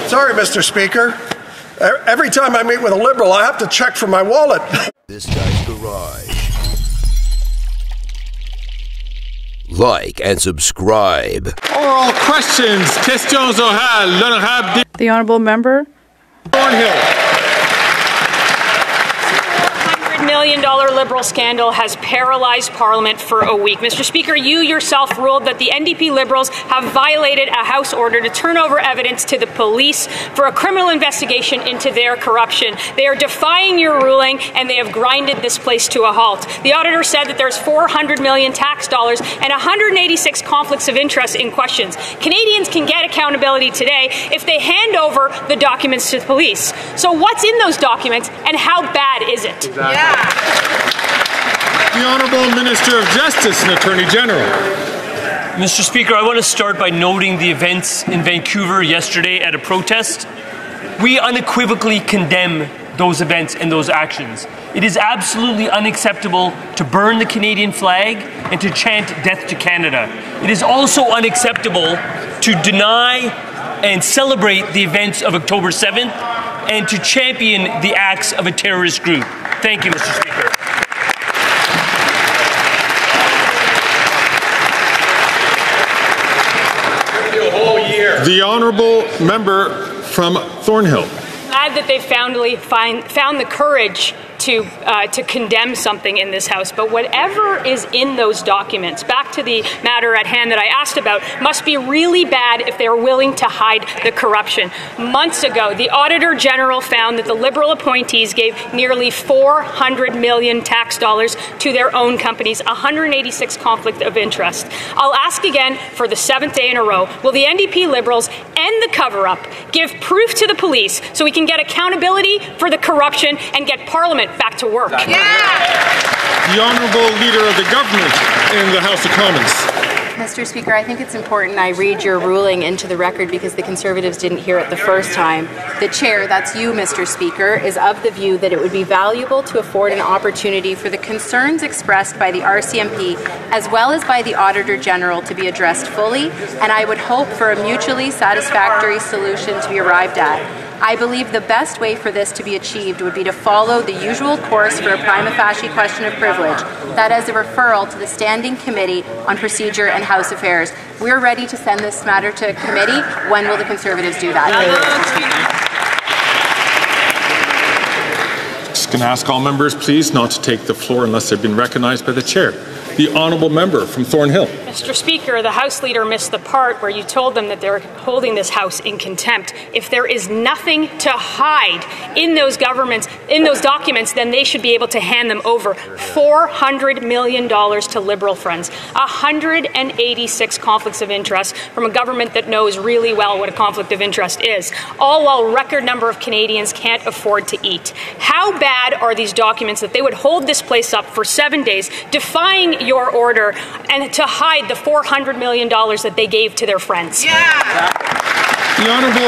Sorry, Mr. Speaker. Every time I meet with a Liberal, I have to check for my wallet. This guy's garage. Like and subscribe. Oral questions. Questions orales. L'honorable The Honourable Member. Thornhill. $100 million Liberal scandal has paralyzed Parliament for a week. Mr. Speaker, you yourself ruled that the NDP Liberals have violated a House order to turn over evidence to the police for a criminal investigation into their corruption. They are defying your ruling, and they have grinded this place to a halt. The auditor said that there's $400 million tax dollars and 186 conflicts of interest in questions. Canadians can get accountability today if they hand over the documents to the police. So what's in those documents, and how bad is it? Exactly. The Honourable Minister of Justice and Attorney General. Mr. Speaker, I want to start by noting the events in Vancouver yesterday at a protest. We unequivocally condemn those events and those actions. It is absolutely unacceptable to burn the Canadian flag and to chant "Death to Canada." It is also unacceptable to deny and celebrate the events of October 7th and to champion the acts of a terrorist group. Thank you, Mr. Speaker. The Honourable Member from Thornhill. Glad that they found the courage to condemn something in this House, but whatever is in those documents, back to the matter at hand that I asked about, must be really bad if they're willing to hide the corruption. Months ago, the Auditor General found that the Liberal appointees gave nearly $400 million tax dollars to their own companies, 186 conflict of interest. I'll ask again for the 7th day in a row, will the NDP Liberals end the cover-up, give proof to the police so we can get accountability for the corruption and get Parliament back to work? Yeah. The Honourable Leader of the Government in the House of Commons. Mr. Speaker, I think it's important I read your ruling into the record because the Conservatives didn't hear it the first time. The Chair, that's you, Mr. Speaker, is of the view that it would be valuable to afford an opportunity for the concerns expressed by the RCMP as well as by the Auditor General to be addressed fully, and I would hope for a mutually satisfactory solution to be arrived at. I believe the best way for this to be achieved would be to follow the usual course for a prima facie question of privilege, that is a referral to the Standing Committee on Procedure and House Affairs. We're ready to send this matter to committee. When will the Conservatives do that? Just going to ask all members, please, not to take the floor unless they've been recognized by the Chair. The Honourable Member from Thornhill. Mr. Speaker, the House Leader missed the part where you told them that they're holding this House in contempt. If there is nothing to hide in those documents, then they should be able to hand them over. $400 million to Liberal friends, 186 conflicts of interest from a government that knows really well what a conflict of interest is, all while a record number of Canadians can't afford to eat. How bad are these documents that they would hold this place up for 7 days, defying your order, and to hide the $400 million that they gave to their friends? Yeah. The Honourable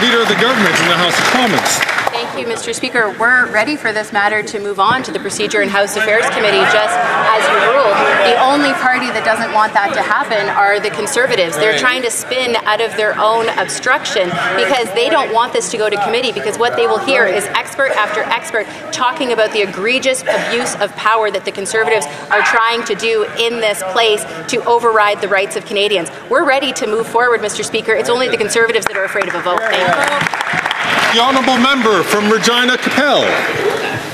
Leader of the Government in the House of Commons. Thank you, Mr. Speaker. We're ready for this matter to move on to the Procedure and House Affairs Committee, just as you ruled. The only party that doesn't want that to happen are the Conservatives. They're trying to spin out of their own obstruction because they don't want this to go to committee, because what they will hear is expert after expert talking about the egregious abuse of power that the Conservatives are trying to do in this place to override the rights of Canadians. We're ready to move forward, Mr. Speaker. It's only the Conservatives that are afraid of a vote. Thank you. The Honourable Member from Regina Capel.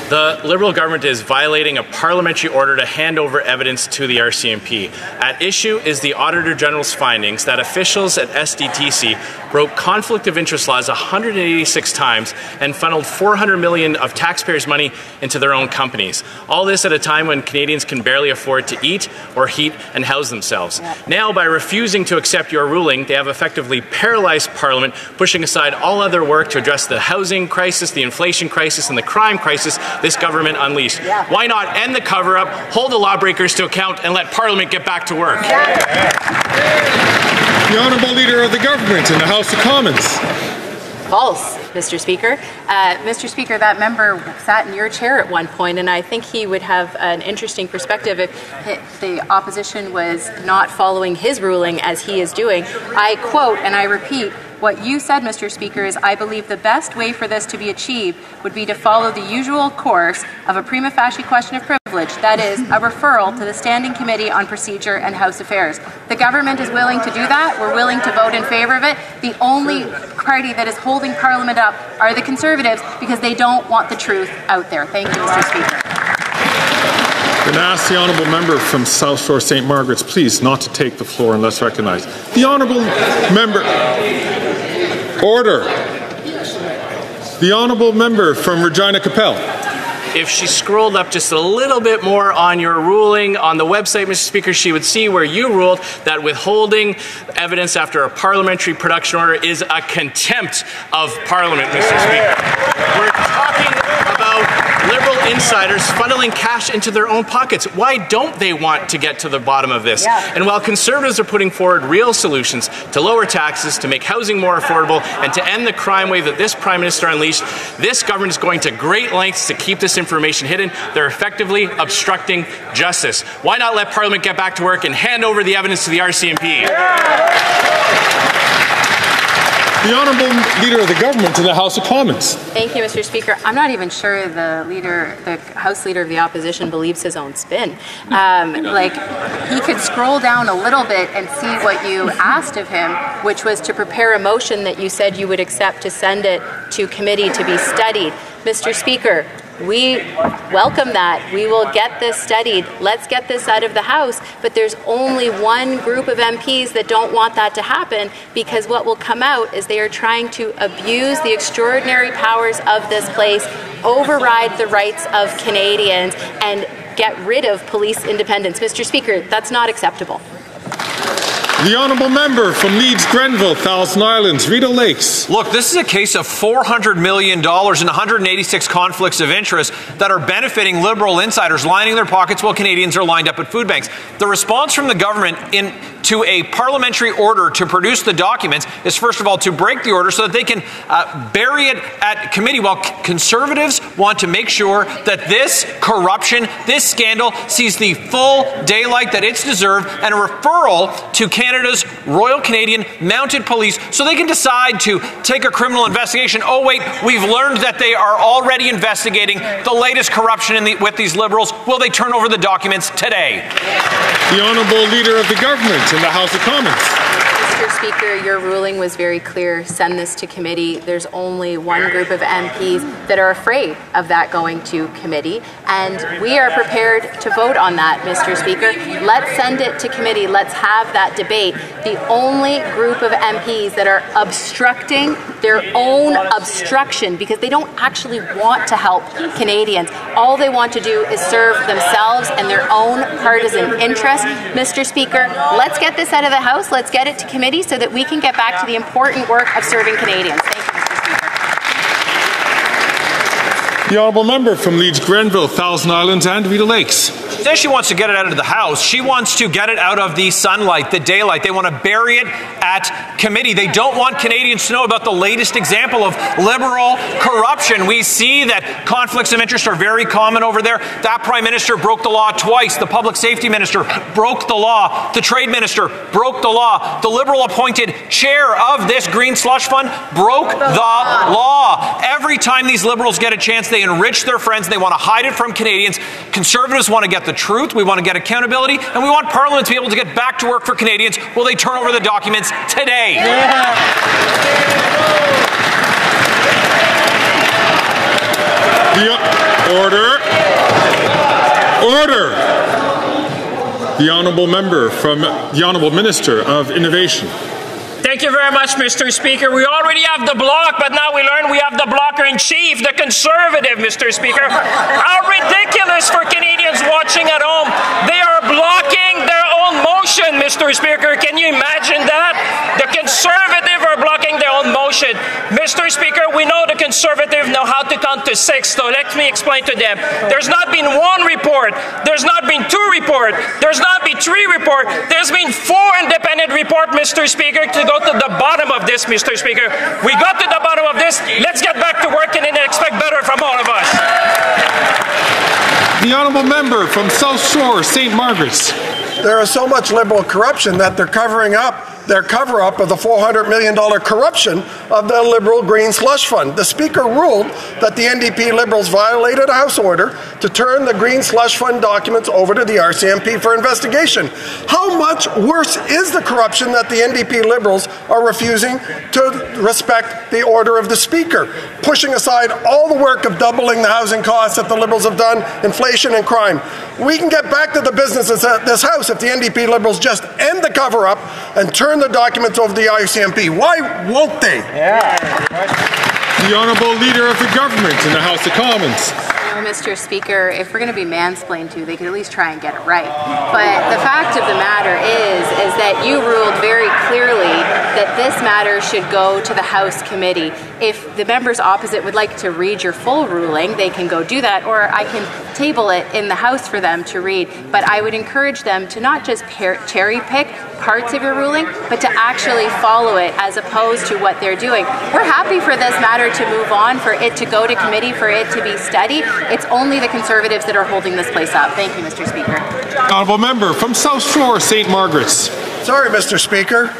The Liberal government is violating a parliamentary order to hand over evidence to the RCMP. At issue is the Auditor General's findings that officials at SDTC broke conflict of interest laws 186 times and funneled $400 million of taxpayers' money into their own companies. All this at a time when Canadians can barely afford to eat or heat and house themselves. Now, by refusing to accept your ruling, they have effectively paralyzed Parliament, pushing aside all other work to address the housing crisis, the inflation crisis, and the crime crisis this government unleashed. Why not end the cover-up, hold the lawbreakers to account, and let Parliament get back to work? The Honourable Leader of the Government in the House of Commons. False, Mr. Speaker. Mr. Speaker, that member sat in your chair at one point, and I think he would have an interesting perspective if the opposition was not following his ruling as he is doing. I quote, and I repeat, What you said, Mr. Speaker, is I believe the best way for this to be achieved would be to follow the usual course of a prima facie question of privilege, that is, a referral to the Standing Committee on Procedure and House Affairs. The government is willing to do that. We're willing to vote in favour of it. The only party that is holding Parliament up are the Conservatives because they don't want the truth out there. Thank you, Mr. Speaker. I'm going to ask the honourable member from South Shore St. Margaret's, please, not to take the floor unless recognised. The honourable member. Order. The honourable member from Regina Capel. If she scrolled up just a little bit more on your ruling on the website, Mr. Speaker, she would see where you ruled that withholding evidence after a parliamentary production order is a contempt of Parliament, Mr. Speaker. We're talking about Liberal insiders funneling cash into their own pockets. Why don't they want to get to the bottom of this? Yeah. And while Conservatives are putting forward real solutions to lower taxes, to make housing more affordable, and to end the crime wave that this Prime Minister unleashed, this government is going to great lengths to keep this information hidden. They're effectively obstructing justice. Why not let Parliament get back to work and hand over the evidence to the RCMP? The Honourable Leader of the Government in the House of Commons. Thank you, Mr. Speaker. I'm not even sure the House Leader of the Opposition believes his own spin. He could scroll down a little bit and see what you asked of him, which was to prepare a motion that you said you would accept to send it to committee to be studied. Mr. Speaker, we welcome that. We will get this studied. Let's get this out of the House. But there's only one group of MPs that don't want that to happen, because what will come out is they are trying to abuse the extraordinary powers of this place, override the rights of Canadians, and get rid of police independence. Mr. Speaker, that's not acceptable. The honourable member from Leeds, Grenville, Thousand Islands, Rideau Lakes. Look, this is a case of $400 million and 186 conflicts of interest that are benefiting Liberal insiders lining their pockets while Canadians are lined up at food banks. The response from the government to a parliamentary order to produce the documents is, first of all, to break the order so that they can bury it at committee, while Conservatives want to make sure that this corruption, this scandal, sees the full daylight that it's deserved, and a referral to Canada's Royal Canadian Mounted Police so they can decide to take a criminal investigation. Oh wait, we've learned that they are already investigating the latest corruption with these Liberals. Will they turn over the documents today? The Honourable Leader of the Government in the House of Commons. Mr. Speaker, your ruling was very clear. Send this to committee. There's only one group of MPs that are afraid of that going to committee, and we are prepared to vote on that, Mr. Speaker. Let's send it to committee. Let's have that debate. The only group of MPs that are obstructing their own obstruction, because they don't actually want to help Canadians. All they want to do is serve themselves and their own partisan interests. Mr. Speaker, let's get this out of the House. Let's get it to committee so that we can get back to the important work of serving Canadians. Thank you, Mr. Speaker. The honourable member from Leeds, Grenville, Thousand Islands and Rideau Lakes. Says she wants to get it out of the House. She wants to get it out of the sunlight, the daylight. They want to bury it at committee. They don't want Canadians to know about the latest example of Liberal corruption. We see that conflicts of interest are very common over there. That Prime Minister broke the law twice. The Public Safety Minister broke the law. The Trade Minister broke the law. The Liberal appointed chair of this Green Slush Fund broke the law. Every time these Liberals get a chance, they enrich their friends. They want to hide it from Canadians. Conservatives want to get the truth. We want to get accountability, and we want Parliament to be able to get back to work for Canadians. Will they turn over the documents today? Order. The honourable member from the Honourable Minister of Innovation. Thank you very much, Mr. Speaker. We already have the bloc, but now we learn we have the blocker-in-chief, the Conservative, Mr. Speaker. How ridiculous for Canadians watching at home. They are blocking their own motion, Mr. Speaker. Can you imagine that? The Conservative are blocking their own motion. Mr. Speaker, we know the Conservative know how to count to 6, so let me explain to them. There's not been one report. There's not been 2 reports. There's not been 3 reports. There's been 4 independent reports, Mr. Speaker, to go to the bottom of this, Mr. Speaker. We got to the bottom of this. Let's get back to work and then expect better from all of us. The honourable member from South Shore, St. Margaret's. There is so much Liberal corruption that they're covering up their cover-up of the $400 million corruption of the Liberal Green Slush Fund. The Speaker ruled that the NDP Liberals violated a House order to turn the Green Slush Fund documents over to the RCMP for investigation. How much worse is the corruption that the NDP Liberals are refusing to respect the order of the Speaker, pushing aside all the work of doubling the housing costs that the Liberals have done, inflation and crime? We can get back to the businesses at this House if the NDP Liberals just end the cover-up and turn the documents over to the RCMP. Why won't they? The Honourable Leader of the Government in the House of Commons. Mr. Speaker, if we're going to be mansplained to, they could at least try and get it right. But the fact of the matter is that you ruled very clearly that this matter should go to the House committee. If the members opposite would like to read your full ruling, they can go do that, or I can table it in the House for them to read. But I would encourage them to not just cherry pick parts of your ruling, but to actually follow it as opposed to what they're doing. We're happy for this matter to move on, for it to go to committee, for it to be studied. It's only the Conservatives that are holding this place up. Thank you, Mr. Speaker. Honourable Member from South Shore, St. Margaret's. Sorry, Mr. Speaker.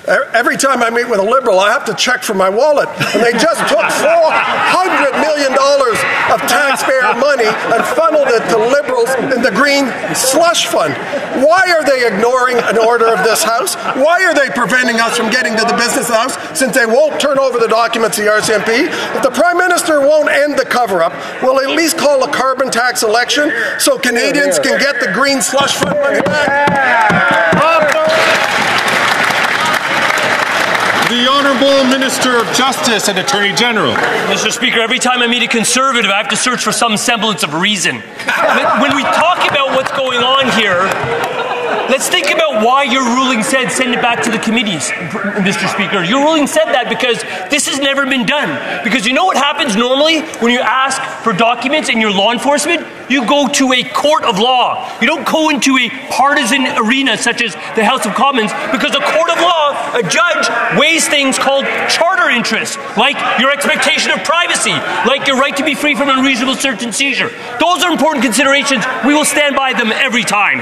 Every time I meet with a Liberal, I have to check for my wallet. And they just took $400 million of taxpayer money and funneled it to Liberals in the Green Slush Fund. Why are they ignoring an order of this House? Why are they preventing us from getting to the business of the House, since they won't turn over the documents to the RCMP? If the Prime Minister won't end the cover-up, will at least call a carbon tax election so Canadians can get the Green Slush Fund money back? The Honourable Minister of Justice and Attorney General. Mr. Speaker, every time I meet a Conservative, I have to search for some semblance of reason. When we talk about what's going on here, let's think about why your ruling said send it back to the committees, Mr. Speaker. Your ruling said that because this has never been done. Because you know what happens normally when you ask for documents in your law enforcement? You go to a court of law. You don't go into a partisan arena such as the House of Commons, because a court of law, a judge, weighs things called charter interests, like your expectation of privacy, like your right to be free from unreasonable search and seizure. Those are important considerations. We will stand by them every time.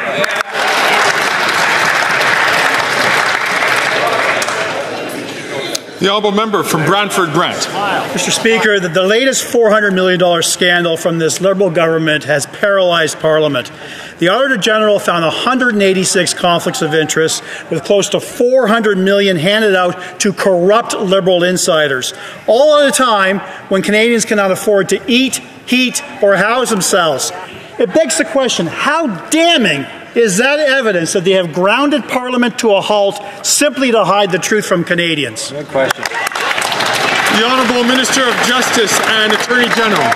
The Honourable Member from Brantford Brant. Mr. Speaker, the latest $400 million scandal from this Liberal government has paralysed Parliament. The Auditor General found 186 conflicts of interest, with close to $400 million handed out to corrupt Liberal insiders, all at a time when Canadians cannot afford to eat, heat, or house themselves. It begs the question, how damning is that evidence that they have grounded Parliament to a halt simply to hide the truth from Canadians? Good question. The Honourable Minister of Justice and Attorney General.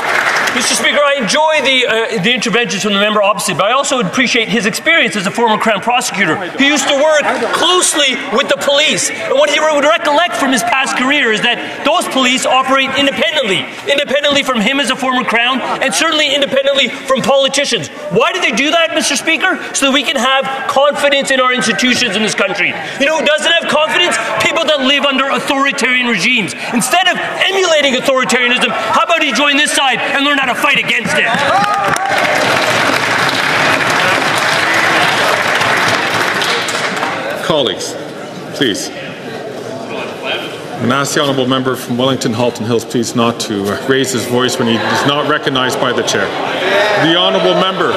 Mr. Speaker, I enjoy the interventions from the member opposite, but I also appreciate his experience as a former Crown prosecutor. He used to work closely with the police, and what he would recollect from his past career is that those police operate independently from him as a former Crown, and certainly independently from politicians. Why do they do that, Mr. Speaker? So that we can have confidence in our institutions in this country. You know who doesn't have confidence? People that live under authoritarian regimes. Instead of emulating authoritarianism, how about you join this side and learn how to fight against it? Colleagues, please. And ask the Honourable Member from Wellington Halton Hills please not to raise his voice when he is not recognised by the Chair. The Honourable Member.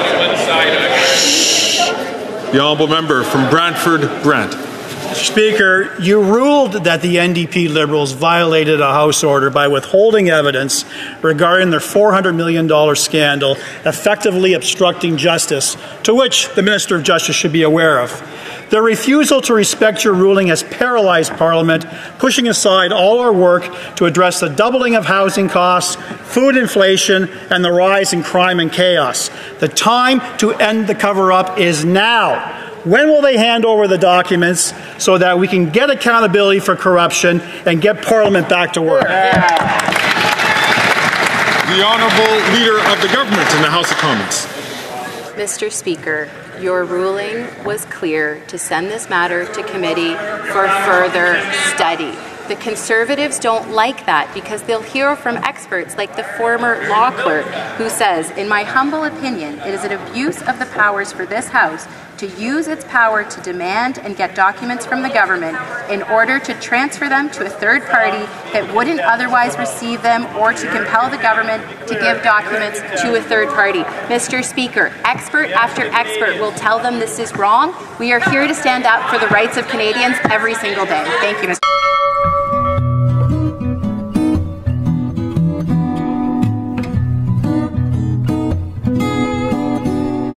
The Honourable Member from Brantford Brant. Mr. Speaker, you ruled that the NDP Liberals violated a House order by withholding evidence regarding their $400 million scandal, effectively obstructing justice, to which the Minister of Justice should be aware of. Their refusal to respect your ruling has paralysed Parliament, pushing aside all our work to address the doubling of housing costs, food inflation, and the rise in crime and chaos. The time to end the cover-up is now. When will they hand over the documents so that we can get accountability for corruption and get Parliament back to work? The Honourable Leader of the Government in the House of Commons. Mr. Speaker, your ruling was clear to send this matter to committee for further study. The Conservatives don't like that because they'll hear from experts like the former law clerk who says, in my humble opinion, it is an abuse of the powers for this House to use its power to demand and get documents from the government in order to transfer them to a third party that wouldn't otherwise receive them, or to compel the government to give documents to a third party. Mr. Speaker, expert after expert will tell them this is wrong. We are here to stand up for the rights of Canadians every single day. Thank you, Mr.